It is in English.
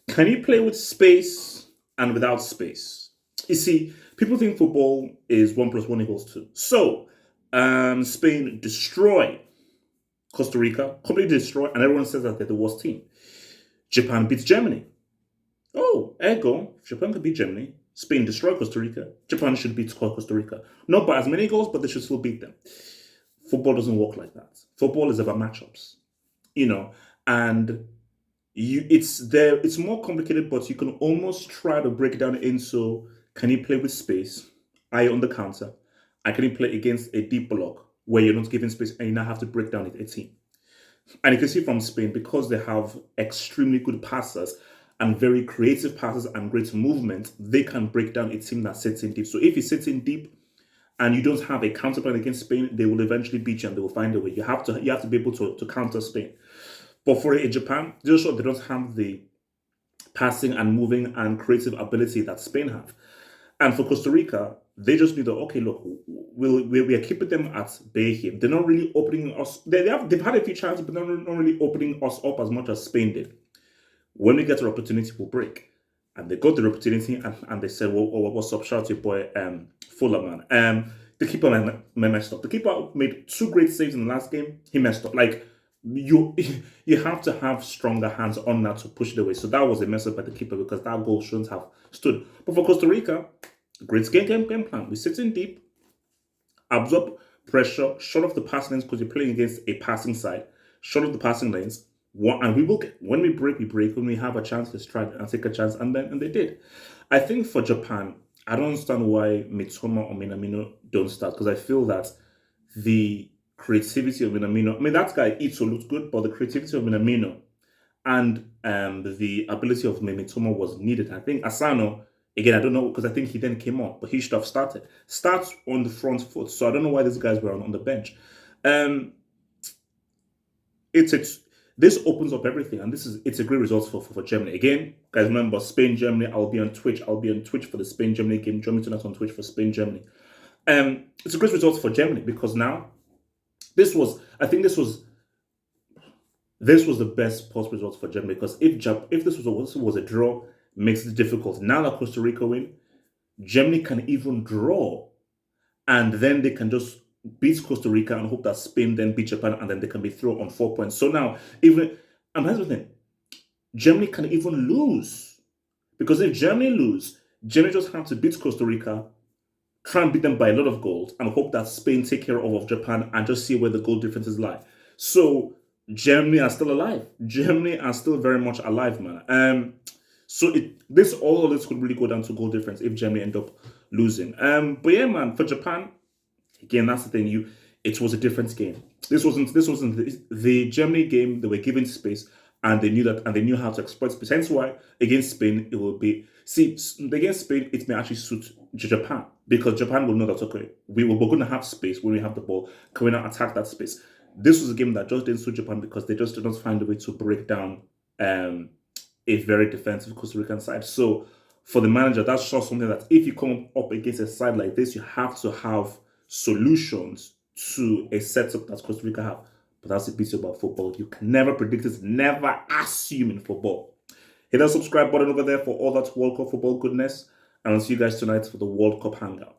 Can you play with space and without space? You see, people think football is 1 plus 1 equals 2. So, Spain destroy Costa Rica, completely destroy, and everyone says that they're the worst team. Japan beats Germany. Oh, ergo, if Japan could beat Germany, Spain destroy Costa Rica, Japan should beat Costa Rica. Not by as many goals, but they should still beat them. Football doesn't work like that. Football is about matchups, you know, and it's more complicated, but you can almost try to break it down into can you play with space? Are you on the counter? And can you play against a deep block where you're not giving space and you now have to break down a team? And you can see from Spain, because they have extremely good passers and very creative passes and great movement, they can break down a team that sits in deep. So if you sit in deep and you don't have a counterpart against Spain, they will eventually beat you and they will find a way. You have to be able to counter Spain. But for a Japan, just sure they don't have the passing and moving and creative ability that Spain have. And for Costa Rica, they just need to, okay, look, we are keeping them at bay here. They're not really opening us. They've had a few chances, but they're not really opening us up as much as Spain did. When we get our opportunity, we'll break. And they got the opportunity and they said, well, what's up? Shout out to your boy, Fuller, man. The keeper messed up. The keeper made 2 great saves in the last game. He messed up. Like, you have to have stronger hands on that to push it away. So that was a mess up by the keeper because that goal shouldn't have stood. But for Costa Rica, great game plan. We sit in deep, absorb pressure, shut off the passing lanes because you're playing against a passing side, shut off the passing lanes. And we will when we break, we break. When we have a chance, let's try and take a chance. And they did. I think for Japan, I don't understand why Mitoma or Minamino don't start because I feel that the creativity of Minamino, I mean, that guy eats or looks good, but the creativity of Minamino and the ability of Mitoma was needed. I think Asano, again, I don't know, because I think he then came on, but he should have started. Starts on the front foot, so I don't know why these guys were on the bench. This opens up everything, and it's a great result for Germany. Again, guys, remember Spain Germany. I'll be on Twitch. I'll be on Twitch for the Spain Germany game. Join me tonight on Twitch for Spain Germany. It's a great result for Germany because now this was the best post result for Germany because if this was a draw, makes it difficult. Now that Costa Rica win, Germany can even draw, and then they can just beat Costa Rica and hope that Spain then beat Japan, and then they can be thrown on 4 points. So now, here's the thing: Germany can even lose because if Germany lose, Germany just have to beat Costa Rica, try and beat them by a lot of goals, and hope that Spain take care of Japan and just see where the goal differences lie. So Germany are still alive. Germany are still very much alive, man. So all of this could really go down to goal difference if Germany end up losing. But yeah, man, for Japan, again, that's the thing. It was a different game. This wasn't the Germany game. They were given space, and they knew how to exploit space. Hence why against Spain it will be against Spain it may actually suit Japan because Japan will know that okay, we're going to have space when we have the ball. Can we not attack that space? This was a game that just didn't suit Japan because they just did not find a way to break down a very defensive Costa Rican side. So for the manager, that shows something that if you come up against a side like this, you have to have solutions to a setup that Costa Rica have. But that's the beauty about football. You can never predict it, never assume in football. Hit that subscribe button over there for all that World Cup football goodness. And I'll see you guys tonight for the World Cup hangout.